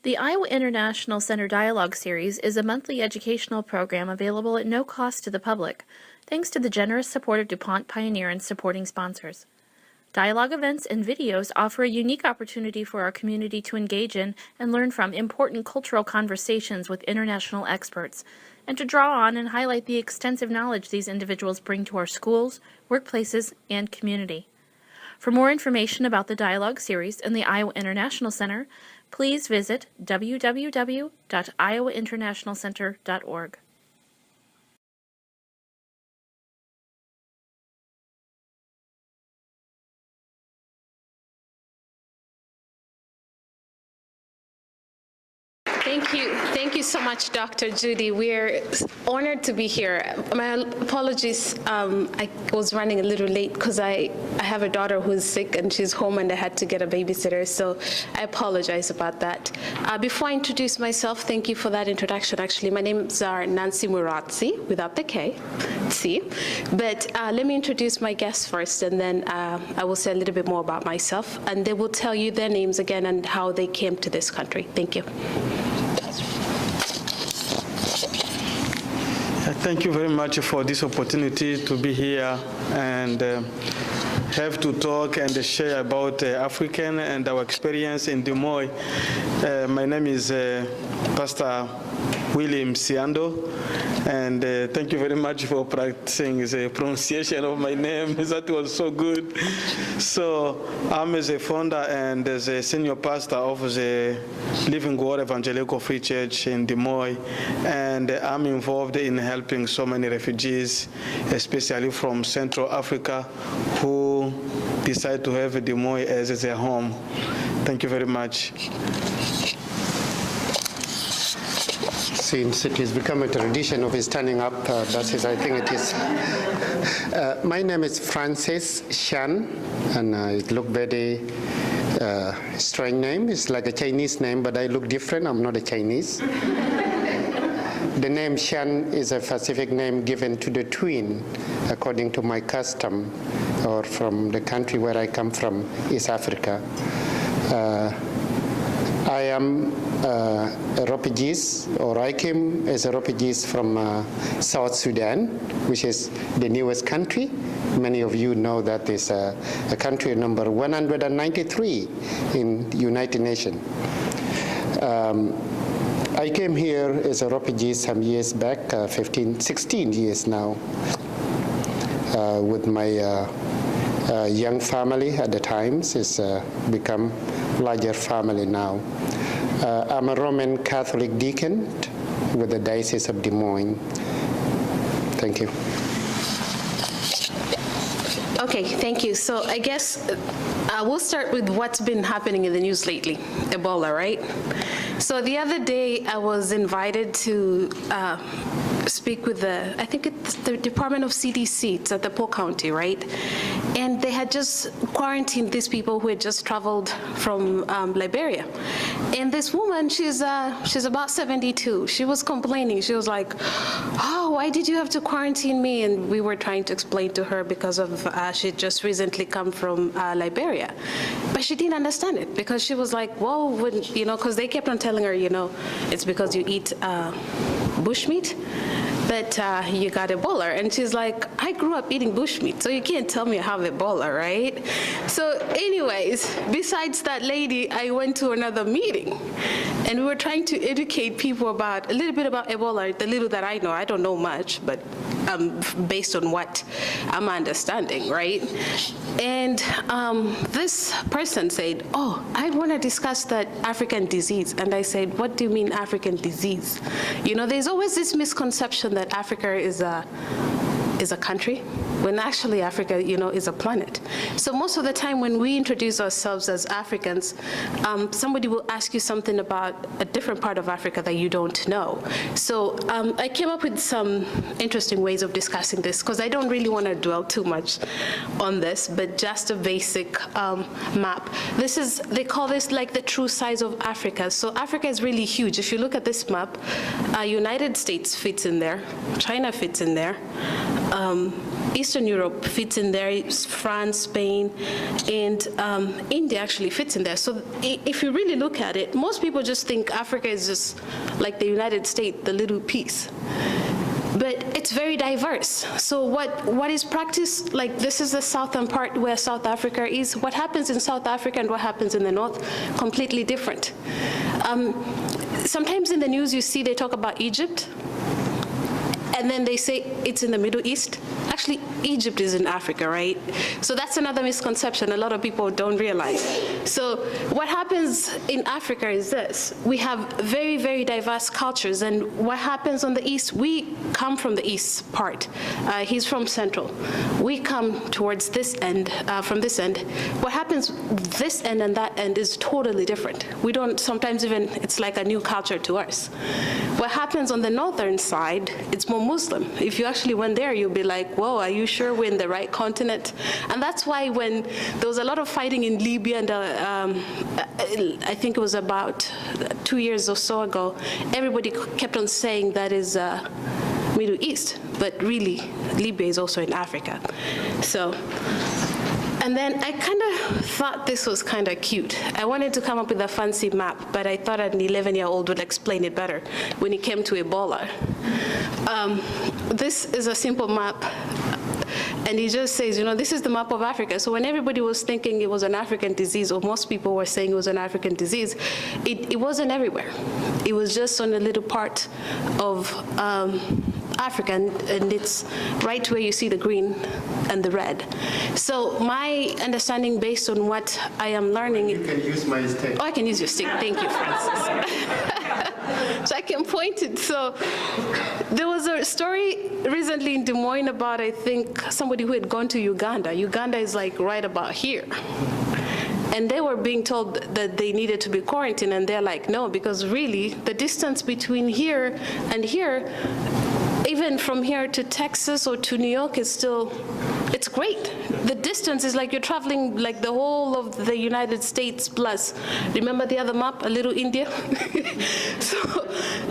The Iowa International Center Dialogue Series is a monthly educational program available at no cost to the public, thanks to the generous support of DuPont Pioneer and supporting sponsors. Dialogue events and videos offer a unique opportunity for our community to engage in and learn from important cultural conversations with international experts, and to draw on and highlight the extensive knowledge these individuals bring to our schools, workplaces, and community. For more information about the Dialogue Series and the Iowa International Center, please visit www.iowainternationalcenter.org. Thank you so much, Dr. Judy. We're honored to be here. My apologies, I was running a little late because I have a daughter who's sick and she's home and I had to get a babysitter, so I apologize about that. Before I introduce myself, thank you for that introduction. Actually, my name is Nancy Mwirotsi, without the K, C. But let me introduce my guests first, and then I will say a little bit more about myself, and they will tell you their names again and how they came to this country. Thank you. Thank you very much for this opportunity to be here and have to talk and share about African and our experience in Des Moines. My name is Pastor Willy Msuiando, and thank you very much for practicing the pronunciation of my name. That was so good. So I'm the founder and the senior pastor of the Living Word Evangelical Free Church in Des Moines, and I'm involved in helping so many refugees, especially from Central Africa, who decide to have Des Moines as their home. Thank you very much. Since it has become a tradition of standing up, that is, I think it is. My name is Francis Chan, and it looks very strange name. It's like a Chinese name, but I look different. I'm not a Chinese. The name Chan is a specific name given to the twin, according to my custom, or from the country where I come from, East Africa. I am a refugee, or I came as a refugee from South Sudan, which is the newest country. Many of you know that is a country number 193 in the United Nations. I came here as a refugee some years back, 16 years now, with my young family at the time. It's become larger family now. I'm a Roman Catholic deacon with the Diocese of Des Moines. Thank you. Okay, thank you. So I guess we'll start with what's been happening in the news lately, Ebola, right? So the other day I was invited to speak with I think it's the Department of CDC, it's at the Po County, right? And they had just quarantined these people who had just traveled from Liberia. And this woman, she's about 72. She was complaining. She was like, oh, why did you have to quarantine me? And we were trying to explain to her because of she just recently come from Liberia. But she didn't understand it because she was like, well, because they kept on telling her, it's because you eat bushmeat that you got Ebola. And she's like, I grew up eating bushmeat, so you can't tell me I have Ebola, right? So anyways, besides that lady, I went to another meeting, and we were trying to educate people about a little bit about Ebola, the little that I know. I don't know much, but based on what I'm understanding, right? And this person said, oh, I want to discuss that African disease. And I said, what do you mean African disease? There's always this misconception that Africa is a country, when actually Africa, is a planet. So most of the time when we introduce ourselves as Africans, somebody will ask you something about a different part of Africa that you don't know. So I came up with some interesting ways of discussing this, because I don't really want to dwell too much on this, but just a basic map. They call this like the true size of Africa. So Africa is really huge. If you look at this map, United States fits in there, China fits in there, Eastern Europe fits in there, France, Spain, and India actually fits in there. So if you really look at it, most people just think Africa is just like the United States, the little piece. But it's very diverse. So what is practiced, like this is the southern part where South Africa is. What happens in South Africa and what happens in the north, completely different. Sometimes in the news you see they talk about Egypt, and then they say it's in the Middle East. Actually, Egypt is in Africa, right? So that's another misconception a lot of people don't realize. So what happens in Africa is this. We have very, very diverse cultures, and what happens on the east, we come from the east part. He's from central. We come towards this end, from this end. What happens this end and that end is totally different. We don't, sometimes even, it's like a new culture to us. What happens on the northern side, it's more Muslim. If you actually went there, you'll be like, whoa, are you sure we're in the right continent? And that's why when there was a lot of fighting in Libya, and I think it was about 2 years or so ago, everybody kept on saying that is Middle East, but really Libya is also in Africa. So. And then I kind of thought this was kind of cute. I wanted to come up with a fancy map, but I thought an 11-year-old would explain it better when it came to Ebola. This is a simple map, and it just says, you know, this is the map of Africa. So when everybody was thinking it was an African disease, or most people were saying it was an African disease, it wasn't everywhere. It was just on a little part of Africa, and it's right where you see the green and the red. So my understanding, based on what I am learning— You can use my stick. Oh, I can use your stick. Thank you, Francis. So I can point it. So there was a story recently in Des Moines about, I think, somebody who had gone to Uganda. Uganda is like right about here. And they were being told that they needed to be quarantined, and they're like, no, because really the distance between here and here, even from here to Texas or to New York, is still, it's great. The distance is like you're traveling like the whole of the United States plus. Remember the other map, a little India?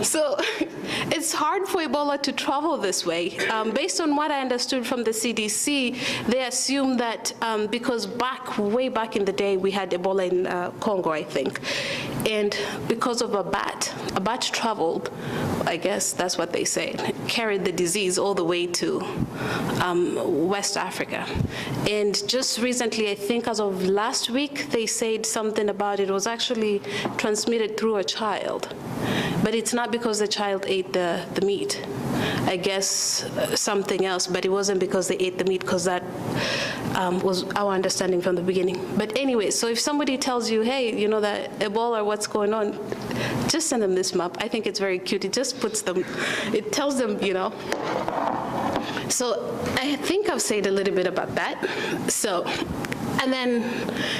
So it's hard for Ebola to travel this way. Based on what I understood from the CDC, they assume that because way back in the day, we had Ebola in Congo, I think. And because of a bat traveled, I guess that's what they say, carried the disease all the way to West Africa. And just recently, I think as of last week, they said something about it was actually transmitted through a child. But it's not because the child ate the meat. I guess something else, but it wasn't because they ate the meat, because that was our understanding from the beginning. But anyway, so if somebody tells you, hey, you know, that Ebola, what's going on, just send them this map. I think it's very cute. It just puts them, it tells them, you know. So I think I've said a little bit about that. So, and then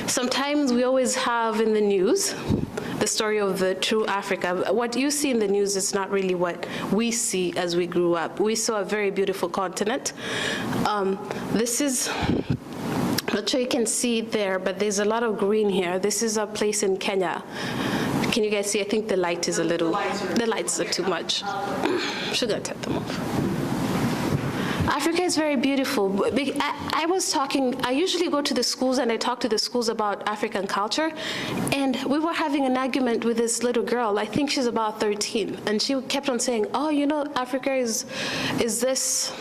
sometimes we always have in the news the story of the true Africa. What you see in the news is not really what we see as we grew up. We saw a very beautiful continent. This is, I'm not sure you can see it there, but there's a lot of green here. This is a place in Kenya. Can you guys see? I think the light is a little, the lights are too much. Should I take them off? Africa is very beautiful. I was talking, I usually go to the schools and I talk to the schools about African culture, and we were having an argument with this little girl. I think she's about 13, and she kept on saying, oh, you know, Africa is this,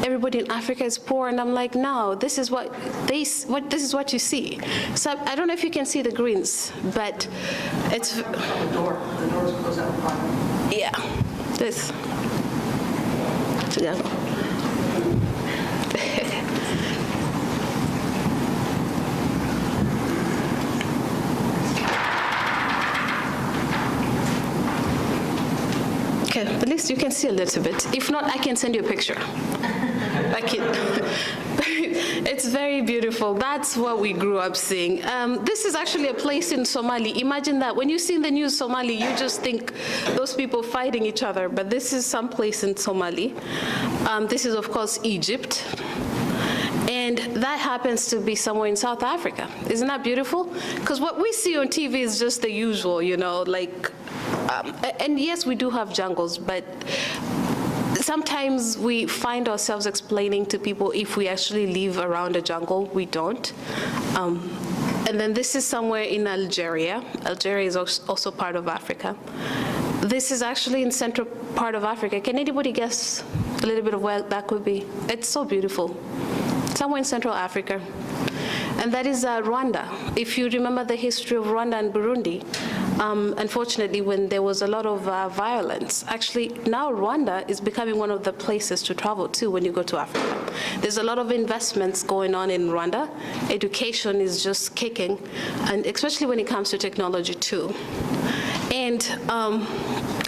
everybody in Africa is poor, and I'm like, no, this is what this is what you see. So I don't know if you can see the greens, but it's the door's closed out. Yeah, this. Together. Okay, at least you can see a little bit. If not, I can send you a picture. I can. It's very beautiful. That's what we grew up seeing. This is actually a place in Somali. Imagine that. When you see in the news Somali, you just think those people fighting each other, but this is some place in Somali. This is, of course, Egypt. And that happens to be somewhere in South Africa. Isn't that beautiful? Because what we see on TV is just the usual, you know, like, and yes, we do have jungles, but sometimes we find ourselves explaining to people if we actually live around a jungle. We don't. And then this is somewhere in Algeria. Algeria is also part of Africa. This is actually in central part of Africa. Can anybody guess a little bit of where that could be? It's so beautiful. Somewhere in Central Africa. And that is Rwanda. If you remember the history of Rwanda and Burundi, unfortunately, when there was a lot of violence, actually now Rwanda is becoming one of the places to travel to when you go to Africa. There's a lot of investments going on in Rwanda. Education is just kicking, and especially when it comes to technology too. And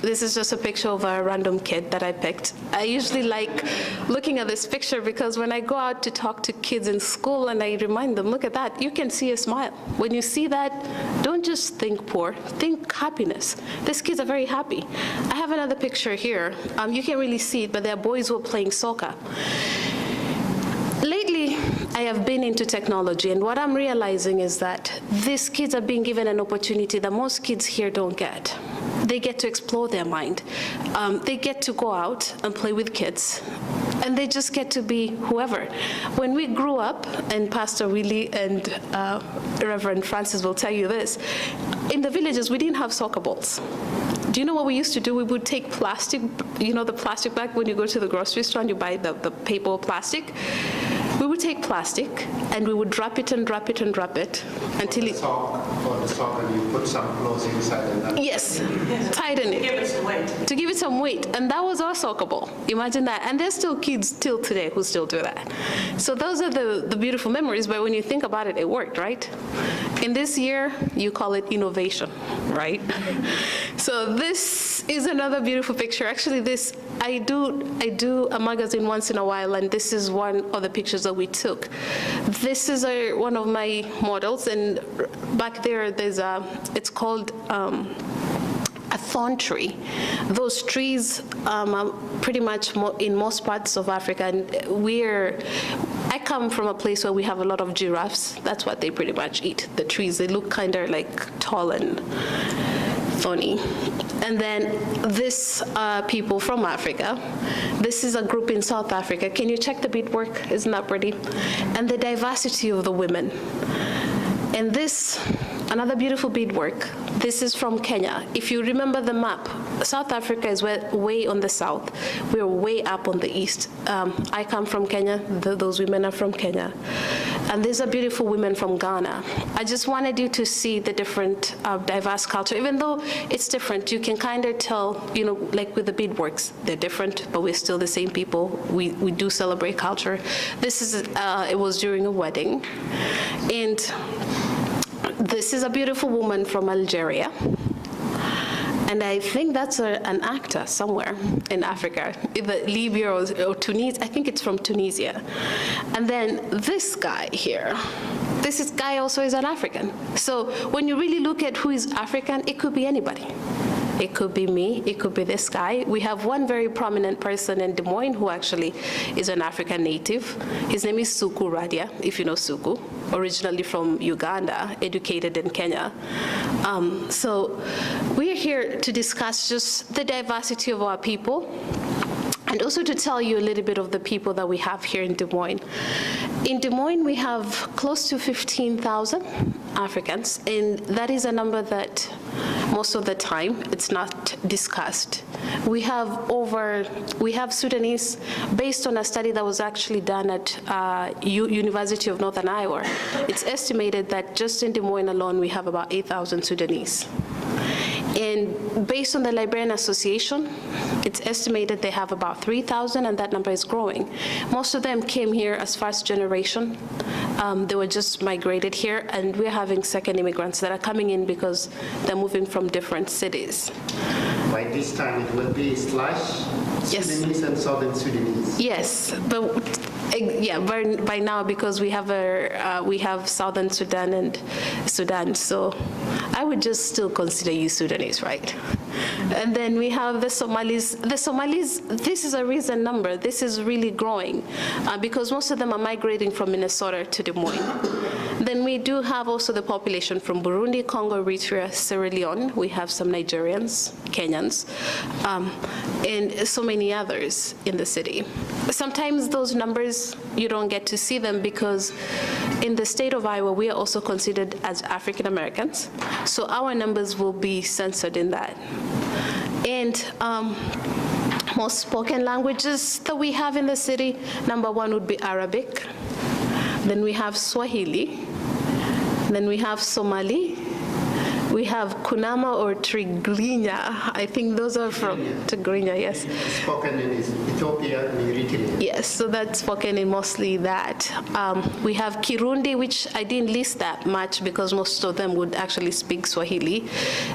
this is just a picture of a random kid that I picked. I usually like looking at this picture because when I go out to talk to kids in school and I remind them, look at that, you can see a smile. When you see that, don't just think poor, think happiness. These kids are very happy. I have another picture here. You can't really see it, but there are boys who are playing soccer. Lately, I have been into technology, and what I'm realizing is that these kids are being given an opportunity that most kids here don't get. They get to explore their mind. They get to go out and play with kids, and they just get to be whoever. When we grew up, and Pastor Willy and Reverend Francis will tell you this, in the villages, we didn't have soccer balls. Do you know what we used to do? We would take plastic, you know, the plastic bag when you go to the grocery store and you buy the paper or plastic. We would take plastic and we would drop it and drop it and drop it until it... For the sock, and you put some clothes inside and then... Yes, tighten it. To give it some weight. To give it some weight. And that was our soccer ball. Imagine that. And there's still kids till today who still do that. So those are the beautiful memories, but when you think about it, it worked, right? In this year, you call it innovation, right? So this is another beautiful picture. Actually, this, I do a magazine once in a while, and this is one of the pictures that we took. This is one of my models, and back there's it's called a thorn tree. Those trees are pretty much in most parts of Africa, and I come from a place where we have a lot of giraffes. That's what they pretty much eat, the trees. They look kind of like tall and thorny. And then this people from Africa. This is a group in South Africa. Can you check the beadwork? Isn't that pretty? And the diversity of the women. And this, another beautiful beadwork. This is from Kenya. If you remember the map, South Africa is way on the south. We're way up on the east. I come from Kenya. Those women are from Kenya. And these are beautiful women from Ghana. I just wanted you to see the different diverse culture. Even though it's different, you can kind of tell, you know, like with the beadworks, they're different, but we're still the same people. We do celebrate culture. This is, it was during a wedding. And this is a beautiful woman from Algeria. And I think that's an actor somewhere in Africa, either Libya or Tunisia. I think it's from Tunisia. And then this guy here, this guy also is an African. So when you really look at who is African, it could be anybody. It could be me, it could be this guy. We have one very prominent person in Des Moines who actually is an African native. His name is Suku Radia, if you know Suku, originally from Uganda, educated in Kenya. So we're here to discuss just the diversity of our people, and also to tell you a little bit of the people that we have here in Des Moines. In Des Moines, we have close to 15,000 Africans, and that is a number that most of the time it's not discussed. We have Sudanese, based on a study that was actually done at University of Northern Iowa. It's estimated that just in Des Moines alone, we have about 8,000 Sudanese. And based on the Liberian Association, it's estimated they have about 3,000, and that number is growing. Most of them came here as first generation. They were just migrated here, and we're having second immigrants that are coming in because they're moving from different cities. By this time, it will be Yes. Sudanese and Southern Sudanese. Yes, but yeah, by now, because we have Southern Sudan and Sudan, so I would just still consider you Sudanese, right? And then we have the Somalis. The Somalis, this is a recent number. This is really growing because most of them are migrating from Minnesota to Des Moines. Then we we do have also the population from Burundi, Congo, Eritrea, Sierra Leone. We have some Nigerians, Kenyans, and so many others in the city. Sometimes those numbers, you don't get to see them because in the state of Iowa, we are also considered as African Americans. So our numbers will be censored in that. And most spoken languages that we have in the city, number one would be Arabic. Then we have Swahili. Then we have Somali. We have Kunama or Tigrinya. I think those are from Tigrinya, yes. Spoken in Ethiopia and Eritrea. Yes, so that's spoken in mostly that. We have Kirundi, which I didn't list that much because most of them would actually speak Swahili.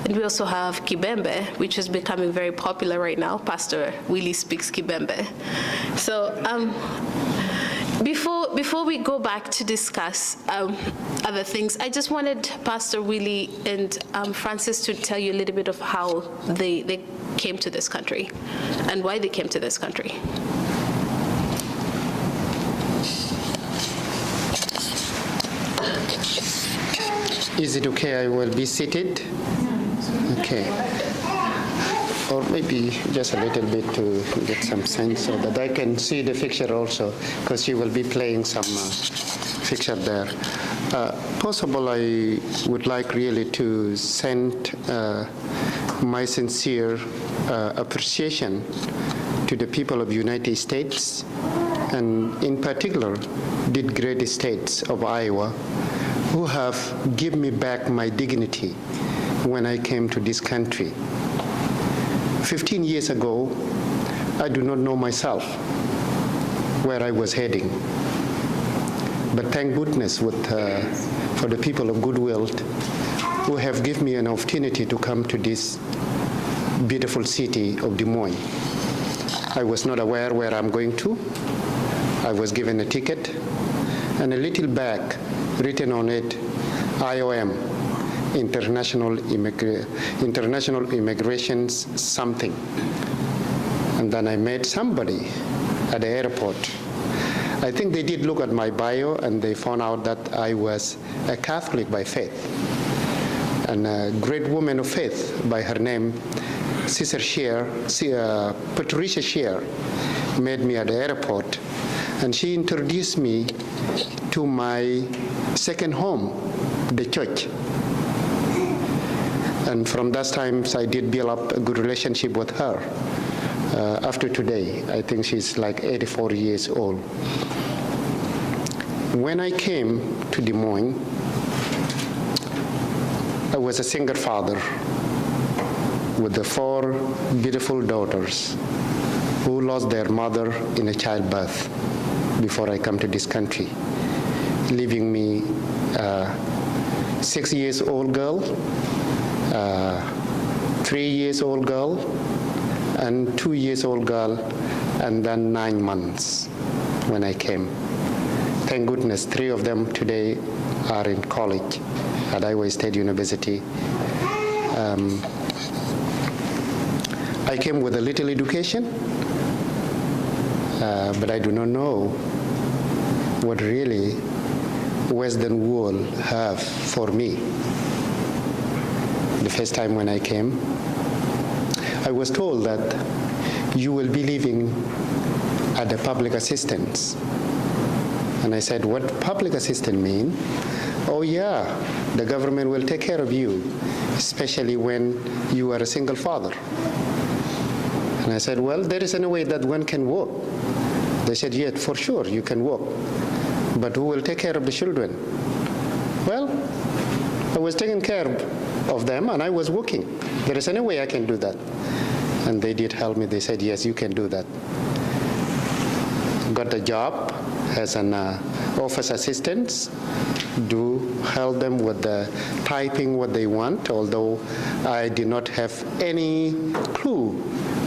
And we also have Kibembe, which is becoming very popular right now. Pastor Willy speaks Kibembe. So before we go back to discuss other things, I just wanted Pastor Willy and Francis to tell you a little bit of how they came to this country and why they came to this country. Is it okay? I will be seated. Okay. Or maybe just a little bit to get some sense so that I can see the picture also, because she will be playing some picture there. Possible, I would like really to send my sincere appreciation to the people of the United States, and in particular, the great states of Iowa, who have given me back my dignity when I came to this country. 15 years ago, I do not know myself where I was heading. But thank goodness for the people of goodwill who have given me an opportunity to come to this beautiful city of Des Moines. I was not aware where I'm going to. I was given a ticket and a little bag written on it, IOM, International Immigrations something. And then I met somebody at the airport. I think they did look at my bio and they found out that I was a Catholic by faith. And a great woman of faith by her name, Sister Patricia Scheer, met me at the airport. And she introduced me to my second home, the church. And from that time, I did build up a good relationship with her. After today, I think she's like 84 years old. When I came to Des Moines, I was a single father with the 4 beautiful daughters who lost their mother in a childbirth before I come to this country, leaving me a 6-year-old girl, 3-year-old girl, and 2-year-old girl, and then 9 months when I came. Thank goodness 3 of them today are in college at Iowa State University. I came with a little education, but I do not know what really Western world have for me. The first time when I came, I was told that you will be living at the public assistance. And I said, what public assistance mean? Oh yeah, the government will take care of you, especially when you are a single father. And I said, well, there is no way that one can work. They said, yeah, for sure, you can work. But who will take care of the children? Well, I was taking care of them and I was working. There is no way I can do that. And they did help me. They said, yes, you can do that. Got a job as an office assistant, do help them with the typing what they want, although I did not have any clue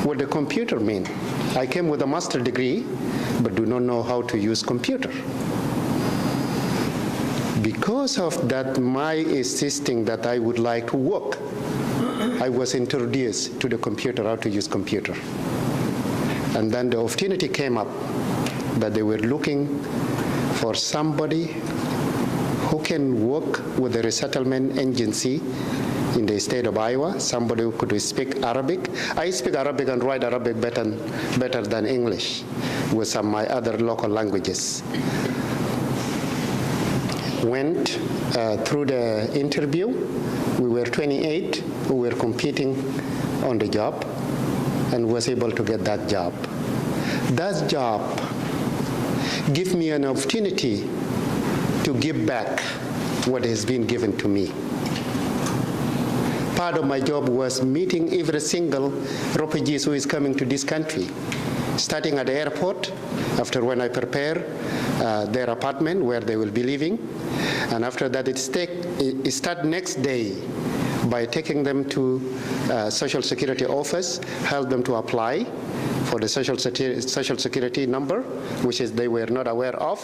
what the computer mean. I came with a master's degree, but do not know how to use computer. Because of that, my insisting that I would like to work, I was introduced to the computer, how to use computer. And then the opportunity came up that they were looking for somebody who can work with the resettlement agency in the state of Iowa, somebody who could speak Arabic. I speak Arabic and write Arabic better than English with some of my other local languages. Went through the interview. We were 28 who were competing on the job and was able to get that job. That job gave me an opportunity to give back what has been given to me. Part of my job was meeting every single refugee who is coming to this country, starting at the airport, after when I prepare their apartment where they will be living, and after that it start next day by taking them to Social Security office, help them to apply for the Social Security number, which is they were not aware of,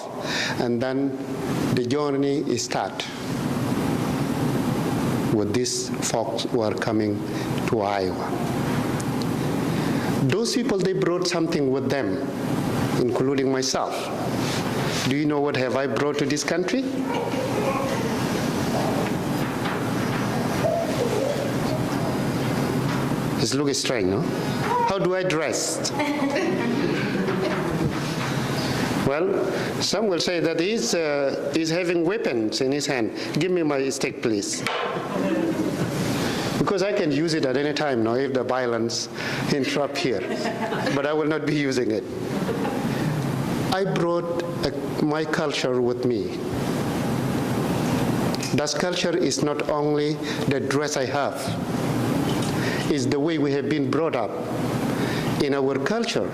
and then the journey start with these folks who are coming to Iowa. Those people, they brought something with them, including myself. Do you know what have I brought to this country? It's looking strange, no? How do I dress? Well, some will say that he's having weapons in his hand. Give me my stick, please. Because I can use it at any time now if the violence interrupt here. But I will not be using it. I brought my culture with me. That culture is not only the dress I have. It's the way we have been brought up. In our culture,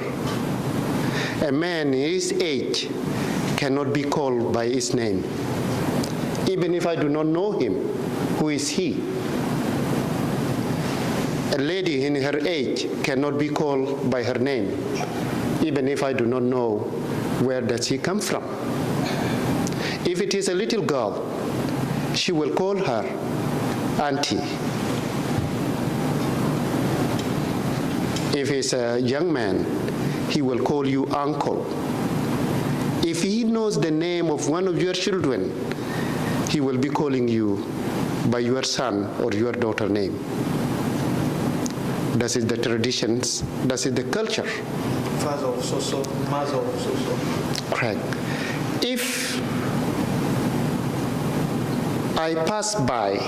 a man in his age cannot be called by his name. Even if I do not know him, who is he? A lady in her age cannot be called by her name, even if I do not know where does she come from. If it is a little girl, she will call her auntie. If it's a young man, he will call you uncle. If he knows the name of one of your children, he will be calling you by your son or your daughter name. That is the traditions, that is the culture. Father of so-so, mother of so-so. Correct. If I pass by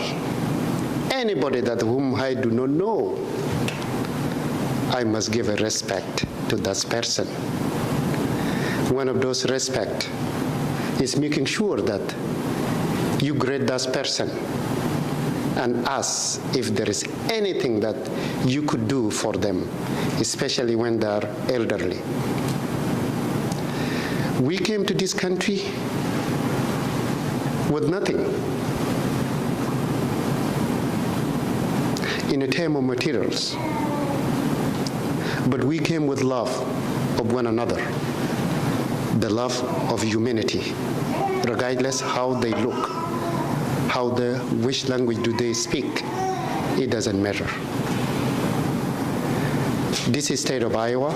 anybody that whom I do not know, I must give a respect to that person. One of those respect is making sure that you greet that person and ask if there is anything that you could do for them, especially when they are elderly. We came to this country with nothing. In a term of materials. But we came with love of one another, the love of humanity, regardless how they look, which language do they speak, it doesn't matter. This state of Iowa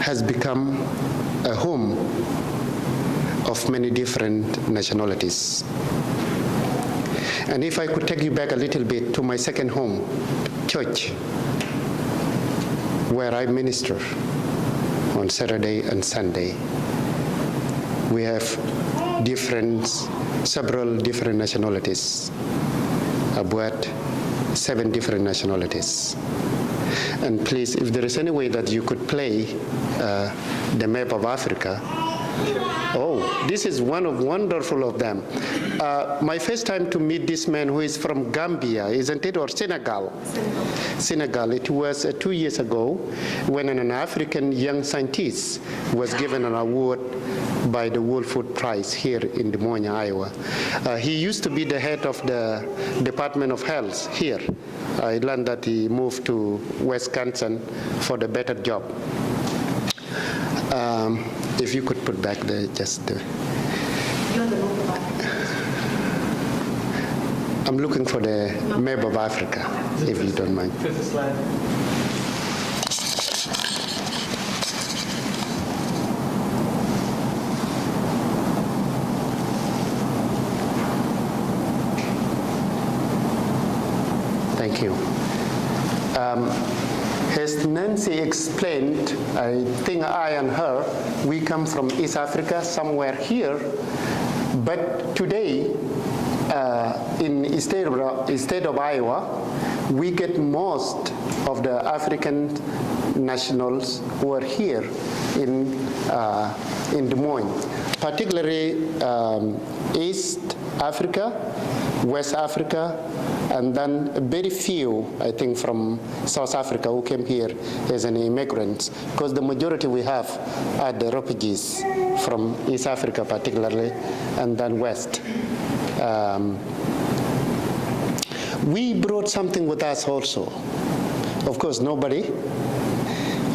has become a home of many different nationalities. And if I could take you back a little bit to my second home, church, where I minister on Saturday and Sunday. We have several different nationalities, about 7 different nationalities. And please, if there is any way that you could play the map of Africa. Oh, this is one of wonderful of them. My first time to meet this man who is from Gambia, isn't it, or Senegal? Senegal. It was 2 years ago when an African young scientist was given an award by the World Food Prize here in Des Moines, Iowa. He used to be the head of the Department of Health here. I learned that he moved to Wisconsin for the better job. If you could put back I'm looking for the map of Africa, if you don't mind. Thank you. As Nancy explained, I think I and her, we come from East Africa, somewhere here. But today, in the state of Iowa, we get most of the African nationals who are here in Des Moines, particularly East Africa, West Africa, and then very few, I think, from South Africa who came here as an immigrants, because the majority we have are the refugees from East Africa particularly, and then West. We brought something with us also. Of course, nobody,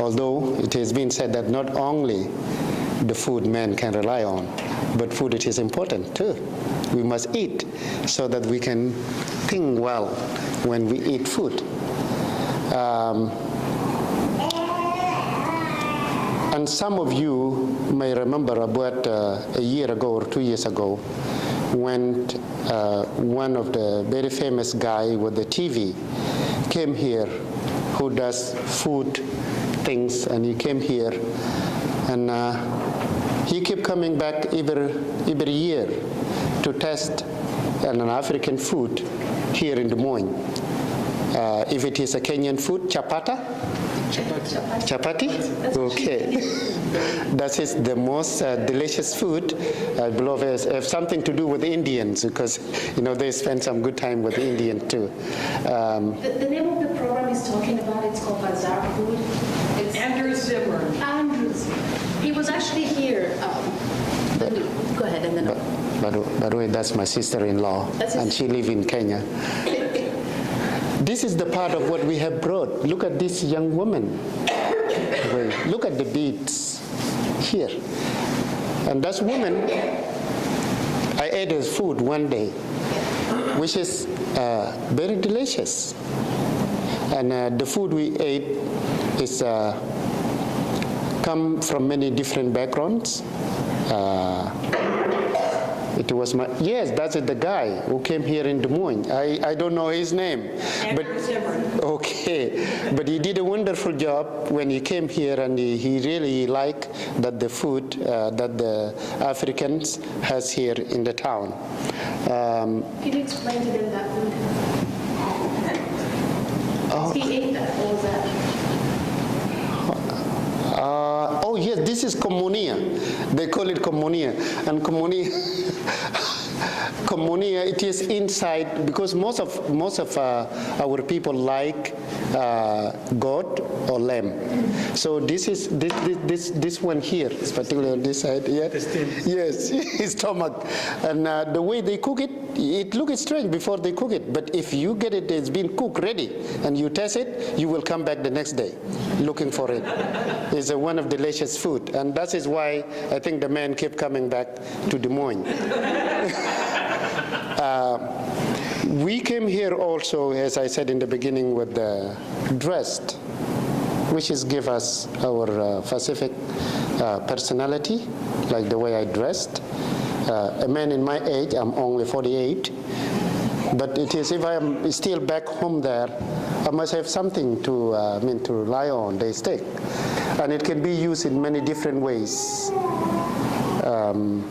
although it has been said that not only the food man can rely on, but food it is important too. We must eat so that we can think well when we eat food. And some of you may remember about a year ago or 2 years ago when one of the very famous guy with the TV came here who does food things, and he came here and he kept coming back every year to test an African food here in Des Moines. If it is a Kenyan food, chapati? Chapati? Okay. That is the most delicious food. I believe it has something to do with Indians, because they spend some good time with Indians too. The name of the program he's talking about, it's called Bazaar Food. It's Andrew Zimmer. Andrews. He was actually here. Go ahead and then. By the way, that's my sister-in-law, and she lives in Kenya. This is the part of what we have brought. Look at this young woman. Wait, look at the beads here. And that woman, I ate her food one day, which is very delicious. And the food we ate is come from many different backgrounds. It was yes, that's the guy who came here in Des Moines. I don't know his name. But okay, but he did a wonderful job when he came here, and he really liked that the food that the Africans has here in the town. Can you explain to them that food? He ate that. What was that? Oh yes, this is comunia. They call it comunia, and comunia. Comunia, it is inside, because most of our people like goat or lamb. So this is this one here, is particularly on this side. Yeah. Yes, his stomach, and the way they cook it, it looks strange before they cook it. But if you get it, it's been cooked ready, and you taste it, you will come back the next day looking for it. It's one of delicious food, and that is why I think the man kept coming back to Des Moines. We came here also, as I said in the beginning, with the dressed, which is give us our specific personality, like the way I dressed. A man in my age, I'm only 48, but it is, if I am still back home there, I must have something to rely on, they stick. And it can be used in many different ways. An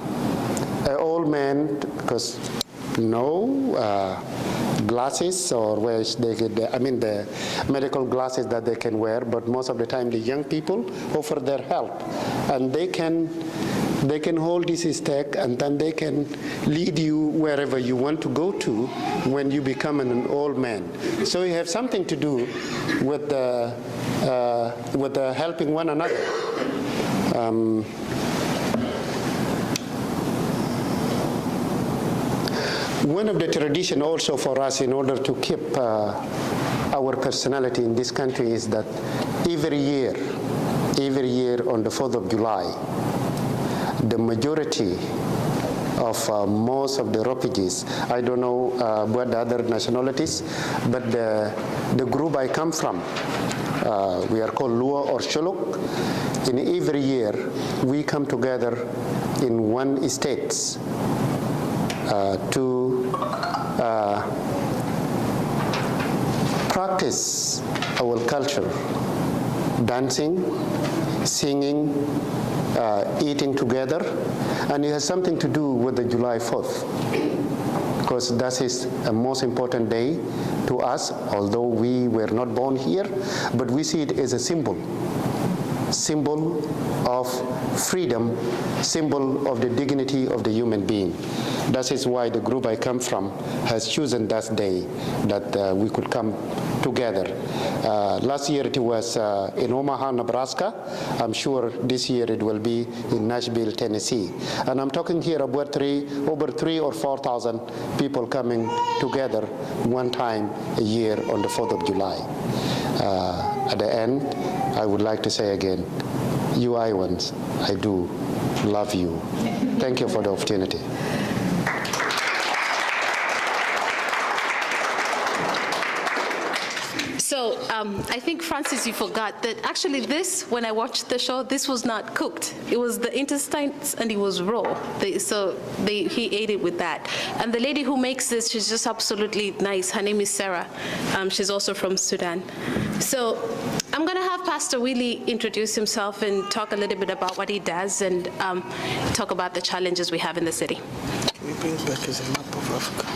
old man, because glasses, or where they get the medical glasses that they can wear, but most of the time the young people offer their help, and they can hold this stick, and then they can lead you wherever you want to go to when you become an old man. So you have something to do with helping one another. One of the tradition also for us, in order to keep our personality in this country, is that every year on the 4th of July, the majority of most of the refugees, I don't know what the other nationalities, but the group I come from, we are called Lua or Shuluk. In every year, we come together in one state practice our culture, dancing, singing, eating together, and it has something to do with the July 4th, because that is a most important day to us, although we were not born here, but we see it as a symbol of freedom, symbol of the dignity of the human being. That is why the group I come from has chosen that day that we could come together. Last year it was in Omaha, Nebraska. I'm sure this year it will be in Nashville, Tennessee. And I'm talking here about over 3,000 or 4,000 people coming together one time a year on the 4th of July. At the end, I would like to say again, you Iowans, I do love you. Thank you for the opportunity. So I think, Francis, you forgot that actually this, when I watched the show, this was not cooked. It was the intestines and it was raw. He ate it with that. And the lady who makes this, she's just absolutely nice. Her name is Sarah. She's also from Sudan. So I'm going to have Pastor Willy introduce himself and talk a little bit about what he does and talk about the challenges we have in the city. We bring back as a map of Africa.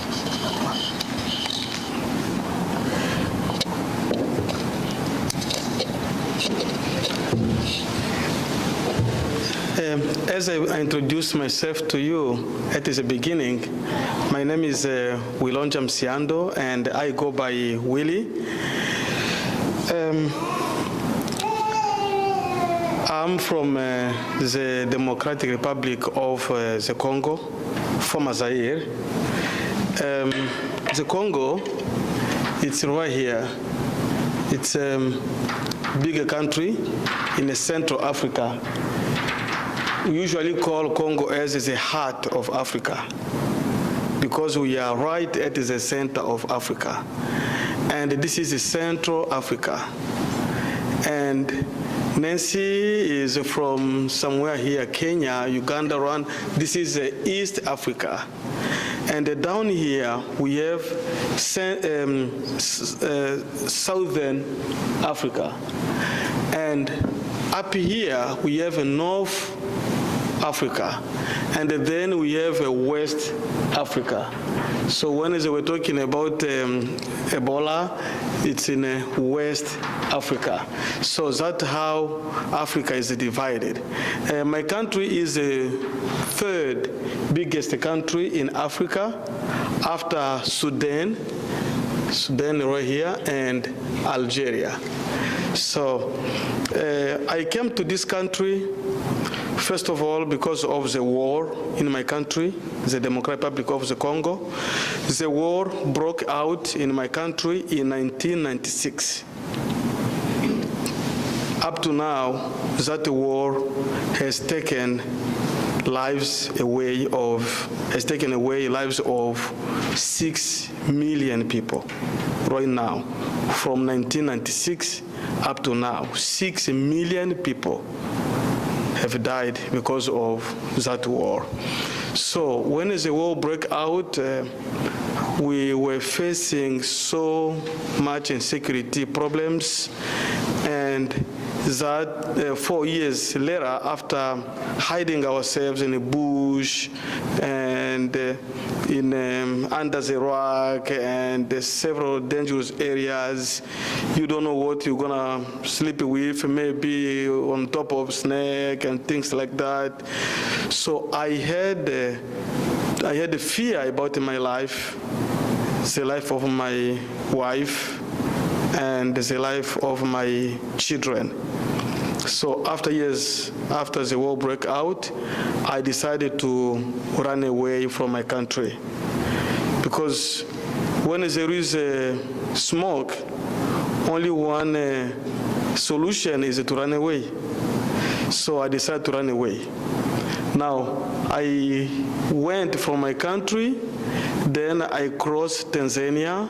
As I introduced myself to you at the beginning, my name is Wilondja Msuiando, and I go by Willy. I'm from the Democratic Republic of the Congo, former Zaire. The Congo, it's right here. It's a bigger country in the Central Africa. We usually call Congo as the heart of Africa because we are right at the center of Africa. And this is Central Africa. And Nancy is from somewhere here, Kenya, Uganda, Rwanda. This is East Africa. And down here, we have Southern Africa. And up here, we have North Africa, and then we have West Africa. So when we're talking about Ebola, it's in West Africa. So that's how Africa is divided. My country is the third biggest country in Africa after Sudan right here, and Algeria. So I came to this country first of all, because of the war in my country, the Democratic Republic of the Congo. The war broke out in my country in 1996. Up to now, that war has taken lives away of 6 million people right now. From 1996 up to now, 6 million people have died because of that war. So when the war broke out, we were facing so much insecurity problems, and that 4 years later, after hiding ourselves in a bush and under the rock and several dangerous areas, you don't know what you're gonna sleep with, maybe on top of snake and things like that. So I had a fear about my life, the life of my wife, and the life of my children. So after years, after the war broke out, I decided to run away from my country. Because when there is smoke, only one solution is to run away. So I decided to run away. Now, I went from my country, then I crossed Tanzania,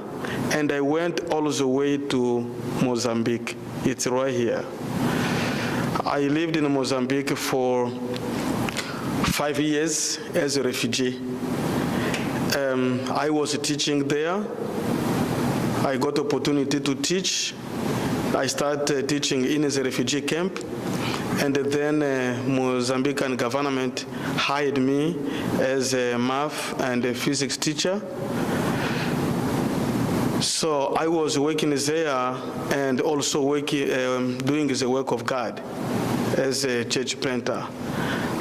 and I went all the way to Mozambique. It's right here. I lived in Mozambique for 5 years as a refugee. I was teaching there, I got the opportunity to teach. I started teaching in a refugee camp, and then Mozambican government hired me as a math and a physics teacher. So I was working there and also working, doing the work of God as a church planter.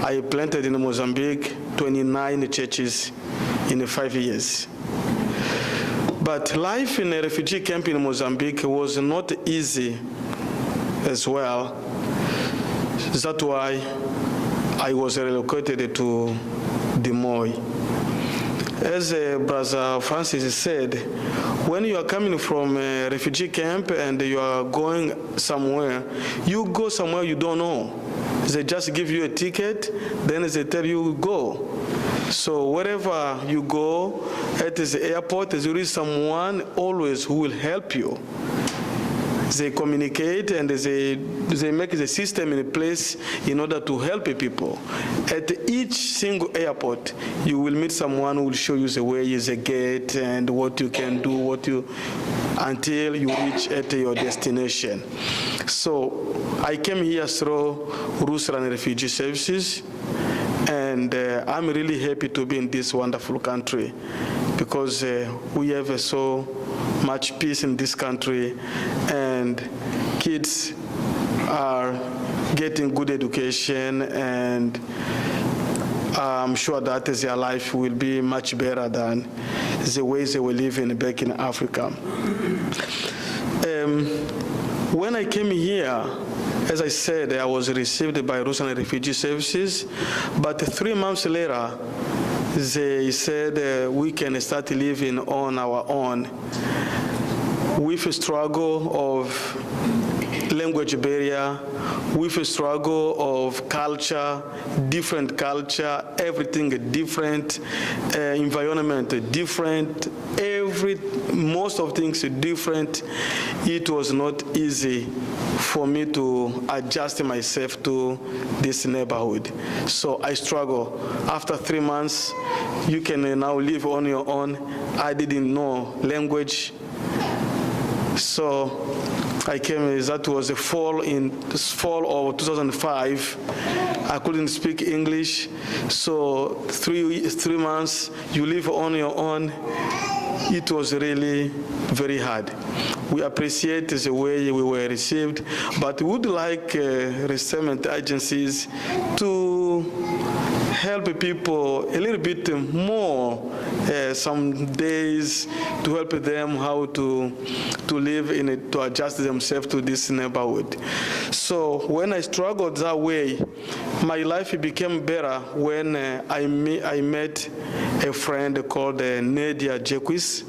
I planted in Mozambique 29 churches in 5 years. But life in a refugee camp in Mozambique was not easy as well. That's why I was relocated to Des Moines. As Brother Francis said, when you are coming from a refugee camp and you are going somewhere, you go somewhere you don't know. They just give you a ticket, then they tell you go. So wherever you go, at the airport, there is someone always who will help you. They communicate and they make the system in place in order to help people. At each single airport, you will meet someone who will show you the way, the gate, and what you can do, until you reach at your destination. So I came here through Russian Refugee Services, and I'm really happy to be in this wonderful country because we have so much peace in this country, and kids are getting good education, and I'm sure that their life will be much better than the way they were living back in Africa. When I came here, as I said, I was received by Russian Refugee Services, but 3 months later, they said we can start living on our own. With a struggle of language barrier, with a struggle of culture, different culture, everything different, environment different, most of things different. It was not easy for me to adjust myself to this neighborhood. So I struggle. After 3 months, you can now live on your own. I didn't know language. So I came, that was the fall of 2005. I couldn't speak English. So 3 months, you live on your own. It was really very hard. We appreciate the way we were received, but we would like resettlement agencies to help people a little bit more, some days, to help them how to live in it, to adjust themselves to this neighborhood. So when I struggled that way, my life became better when I met a friend called Nadia Jequis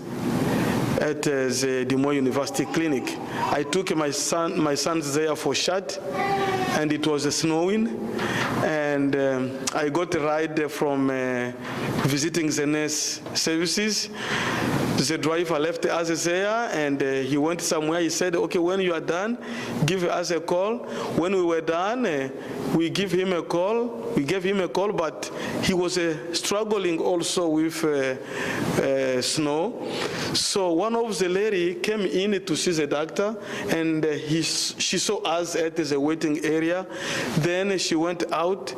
at the Des Moines University Clinic. I took my sons there for shot, and it was snowing, and I got a ride from visiting the nurse services. The driver left us there, and he went somewhere. He said, okay, when you are done, give us a call. When we were done, we gave him a call, but he was struggling also with snow. So one of the lady came in to see the doctor, and she saw us at the waiting area. Then she went out.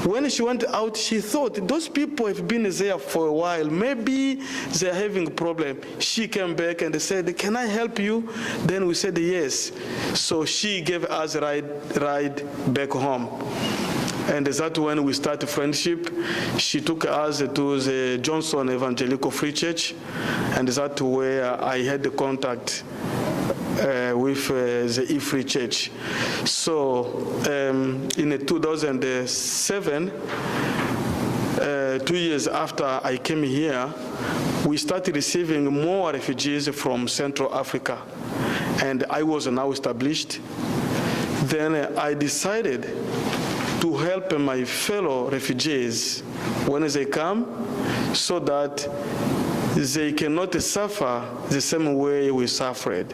When she went out, she thought those people have been there for a while. Maybe they're having a problem. She came back and said, can I help you? Then we said yes. So she gave us a ride back home. And that's when we started friendship. She took us to the Johnson Evangelical Free Church, and that's where I had the contact with the E-Free Church. So in 2007, 2 years after I came here, we started receiving more refugees from Central Africa, and I was now established. Then I decided to help my fellow refugees when they come, so that they cannot suffer the same way we suffered.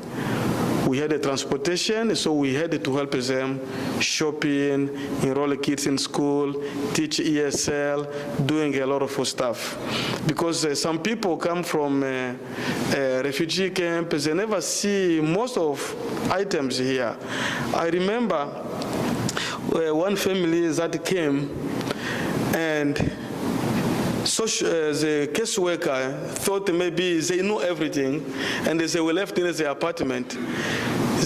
We had a transportation, so we had to help them shopping, enroll the kids in school, teach ESL, doing a lot of stuff. Because some people come from refugee camps, they never see most of items here. I remember one family that came, and so the caseworker thought maybe they knew everything, and they were left in the apartment.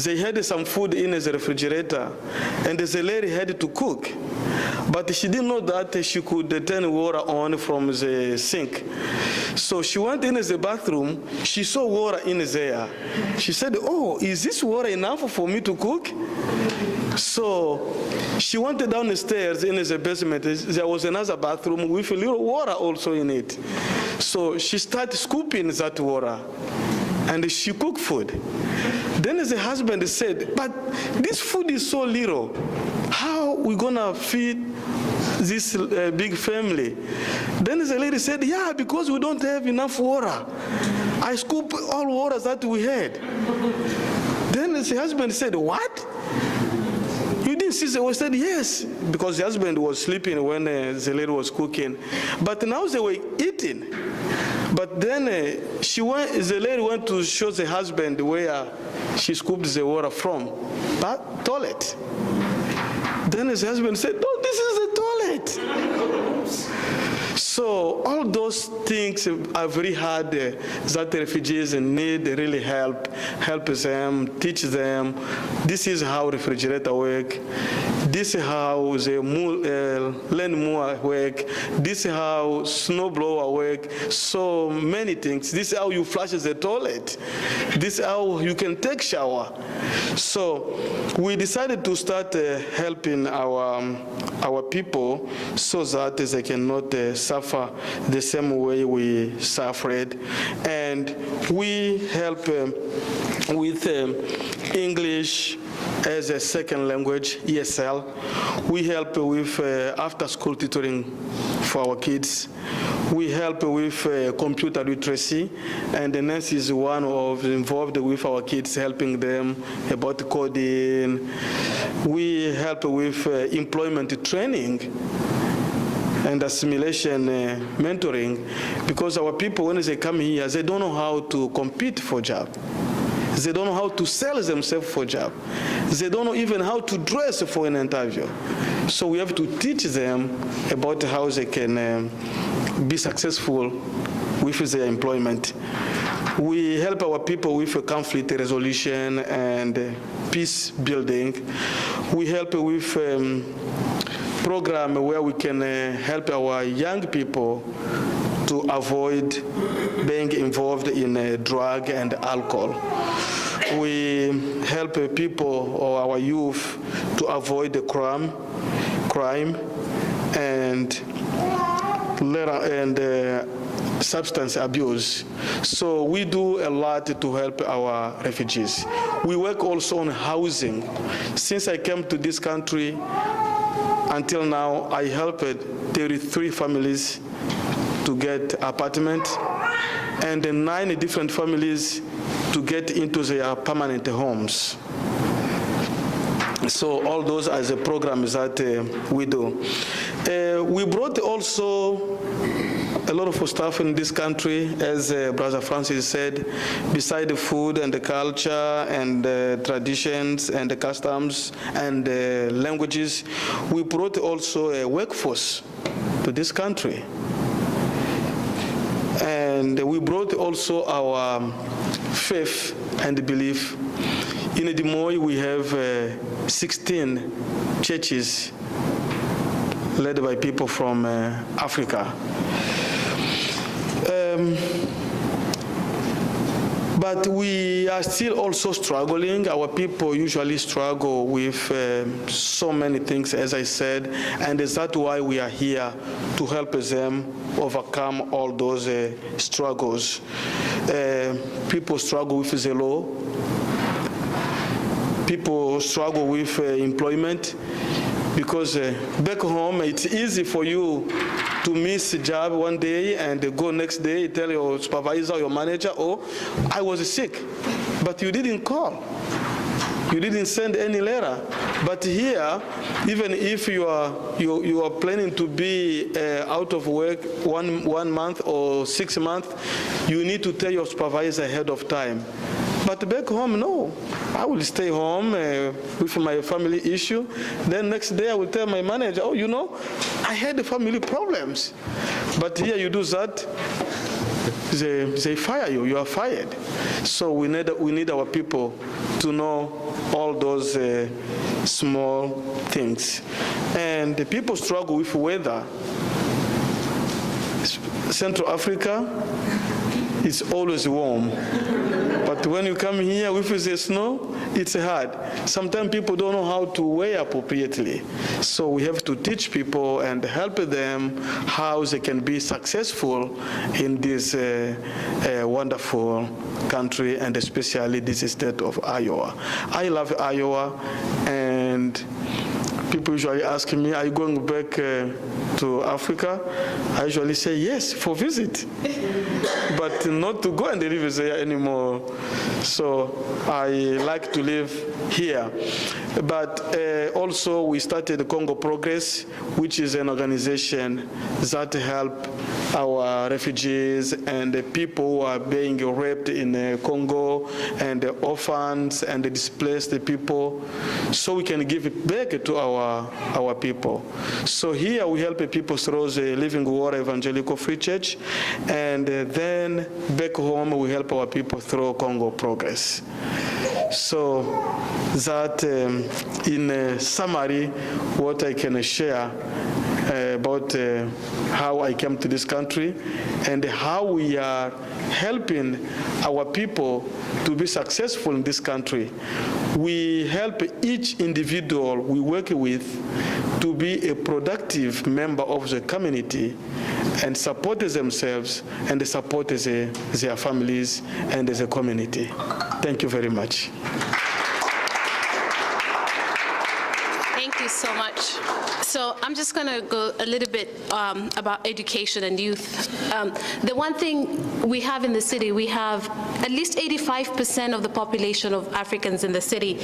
They had some food in the refrigerator, and the lady had to cook. But she didn't know that she could turn water on from the sink. So she went in the bathroom, she saw water in there. She said, "Oh, is this water enough for me to cook?" So she went down the stairs in the basement. There was another bathroom with a little water also in it. So she started scooping that water, and she cooked food. Then the husband said, "But this food is so little. How are we gonna feed this big family?" Then the lady said, "Yeah, because we don't have enough water. I scooped all water that we had." Then the husband said, "What? You didn't see the water?" Said, "Yes," because the husband was sleeping when the lady was cooking. But now they were eating. But then the lady went to show the husband where she scooped the water from, but toilet. Then his husband said, "Oh, this is the toilet." So all those things are very hard that the refugees need really help them, teach them. This is how refrigerator work. This is how the land mower work. This is how snowblower work. So many things. This is how you flush the toilet. This is how you can take shower. So we decided to start helping our people so that they cannot suffer the same way we suffered. And we help with English as a second language, ESL. We help with after-school tutoring for our kids. We help with computer literacy, and the nurse is one of involved with our kids, helping them about coding. We help with employment training and assimilation mentoring, because our people, when they come here, they don't know how to compete for job. They don't know how to sell themselves for a job. They don't know even how to dress for an interview. So we have to teach them about how they can be successful with their employment. We help our people with conflict resolution and peace building. We help with program where we can help our young people to avoid being involved in drug and alcohol. We help people or our youth to avoid the crime and substance abuse. So we do a lot to help our refugees. We work also on housing. Since I came to this country until now, I helped 33 families to get apartment, and 9 different families to get into their permanent homes. So all those are the programs that we do. We brought also a lot of stuff in this country, as Brother Francis said, beside the food and the culture and the traditions and the customs and the languages. We brought also a workforce to this country. And we brought also our faith and belief. In Des Moines, we have 16 churches led by people from Africa. But we are still also struggling. Our people usually struggle with so many things, as I said, and that's why we are here, to help them overcome all those struggles. People struggle with the law. People struggle with employment, because back home it's easy for you to miss a job one day and go next day, tell your supervisor or your manager, "Oh, I was sick," but you didn't call. You didn't send any letter. But here, even if you are planning to be out of work 1 month or 6 months, you need to tell your supervisor ahead of time. But back home, no. I will stay home with my family issue. Then next day I will tell my manager, oh, you know, I had family problems. But here you do that, they fire you. You are fired. So we need our people to know all those small things. And the people struggle with weather. Central Africa is always warm. But when you come here with the snow, it's hard. Sometimes people don't know how to wear appropriately. So we have to teach people and help them how they can be successful in this wonderful country, and especially this state of Iowa. I love Iowa, and people usually ask me, are you going back to Africa? I usually say yes, for visit, but not to go and live there anymore. So I like to live here. But also we started Congo Progress, which is an organization that help our refugees and the people who are being raped in Congo, and the orphans and the displaced people, so we can give it back to our people. So here we help people through the Living Water Evangelical Free Church, and then back home we help our people through Congo Progress. So that in summary, what I can share about how I came to this country and how we are helping our people to be successful in this country. We help each individual we work with to be a productive member of the community and support themselves and support their families and the community. Thank you very much. Thank you so much. So I'm just going to go a little bit about education and youth. The one thing we have in the city, we have at least 85% of the population of Africans in the city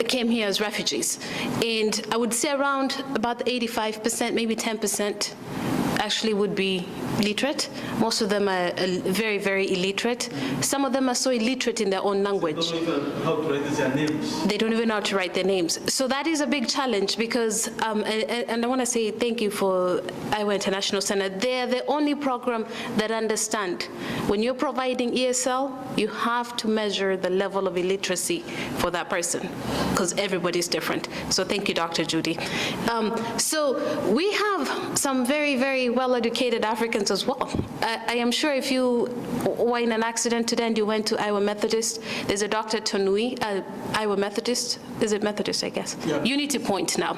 came here as refugees. And I would say around about 85%, maybe 10%, actually would be literate. Most of them are very, very illiterate. Some of them are so illiterate in their own language. They don't even know how to write their names. They don't even know how to write their names. So that is a big challenge because, and I want to say thank you for Iowa International Center. They're the only program that understand when you're providing ESL, you have to measure the level of illiteracy for that person because everybody's different. So thank you, Dr. Judy. So we have some very, very well-educated Africans as well. I am sure if you were in an accident today and you went to Iowa Methodist, there's a Dr. Tonui, Iowa Methodist, is it Methodist, I guess? Yeah. You need to point now.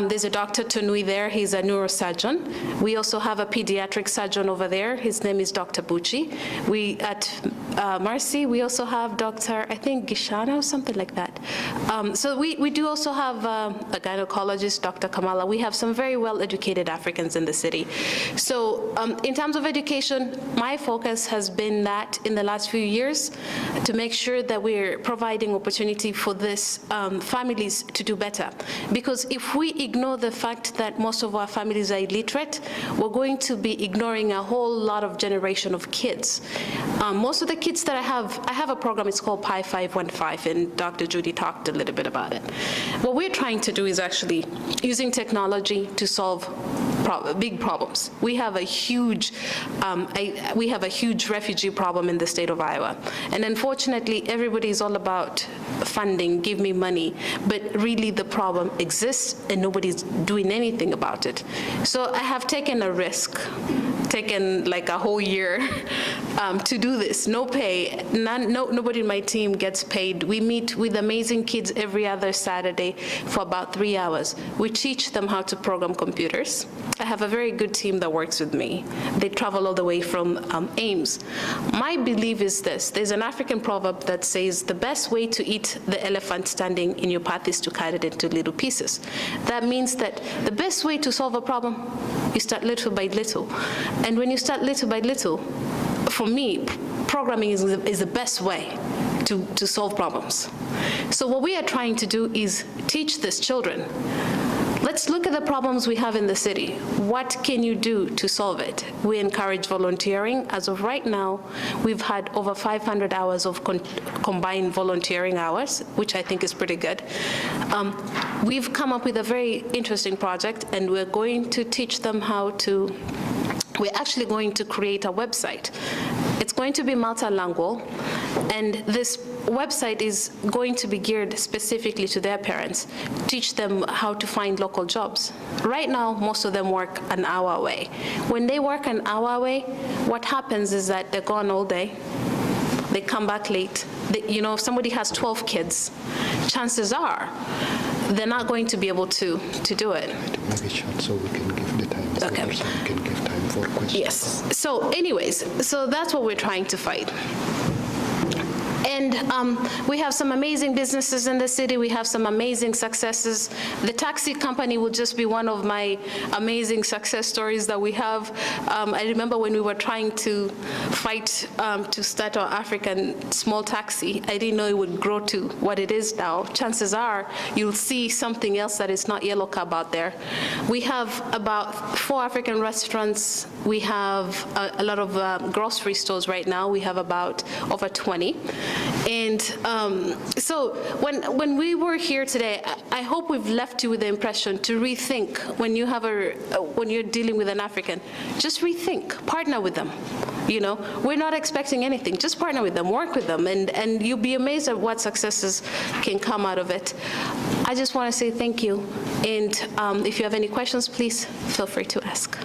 There's a Dr. Tonui there, he's a neurosurgeon. We also have a pediatric surgeon over there, his name is Dr. Bucci. We at Marcy, we also have Dr. I think Gishana or something like that. So we do also have a gynecologist, Dr. Kamala. We have some very well-educated Africans in the city. So in terms of education, my focus has been that in the last few years to make sure that we're providing opportunity for this families to do better. Because if we ignore the fact that most of our families are illiterate, we're going to be ignoring a whole lot of generation of kids. Most of the kids that I have a program, it's called Pi 515, and Dr. Judy talked a little bit about it. What we're trying to do is actually using technology to solve big problems. We have a huge refugee problem in the state of Iowa. And unfortunately, everybody is all about funding, give me money, but really the problem exists and nobody's doing anything about it. So I have taken a risk, taken like a whole year to do this. No pay, nobody in my team gets paid. We meet with amazing kids every other Saturday for about 3 hours. We teach them how to program computers. I have a very good team that works with me. They travel all the way from Ames. My belief is this. There's an African proverb that says the best way to eat the elephant standing in your path is to cut it into little pieces. That means that the best way to solve a problem, you start little by little. And when you start little by little, for me, programming is the best way. to solve problems. So what we are trying to do is teach these children, let's look at the problems we have in the city. What can you do to solve it? We encourage volunteering. As of right now, we've had over 500 hours of combined volunteering hours, which I think is pretty good. We've come up with a very interesting project, and we're going to teach them we're actually going to create a website. It's going to be multilingual, and this website is going to be geared specifically to their parents, teach them how to find local jobs. Right now, most of them work an hour away. When they work an hour away, what happens is that they're gone all day, they come back late. If somebody has 12 kids, chances are they're not going to be able to do it. Maybe short so we can give the time. Okay. So we can give time for questions. Yes. So anyways, so that's what we're trying to fight. And we have some amazing businesses in the city. We have some amazing successes. The taxi company will just be one of my amazing success stories that we have. I remember when we were trying to fight to start our African small taxi, I didn't know it would grow to what it is now. Chances are you'll see something else that is not yellow cab out there. We have about 4 African restaurants. We have a lot of grocery stores right now. We have about over 20. And so when we were here today, I hope we've left you with the impression to rethink when you have when you're dealing with an African. Just rethink, partner with them. We're not expecting anything. Just partner with them, work with them, and you'll be amazed at what successes can come out of it. I just want to say thank you. And if you have any questions, please feel free to ask.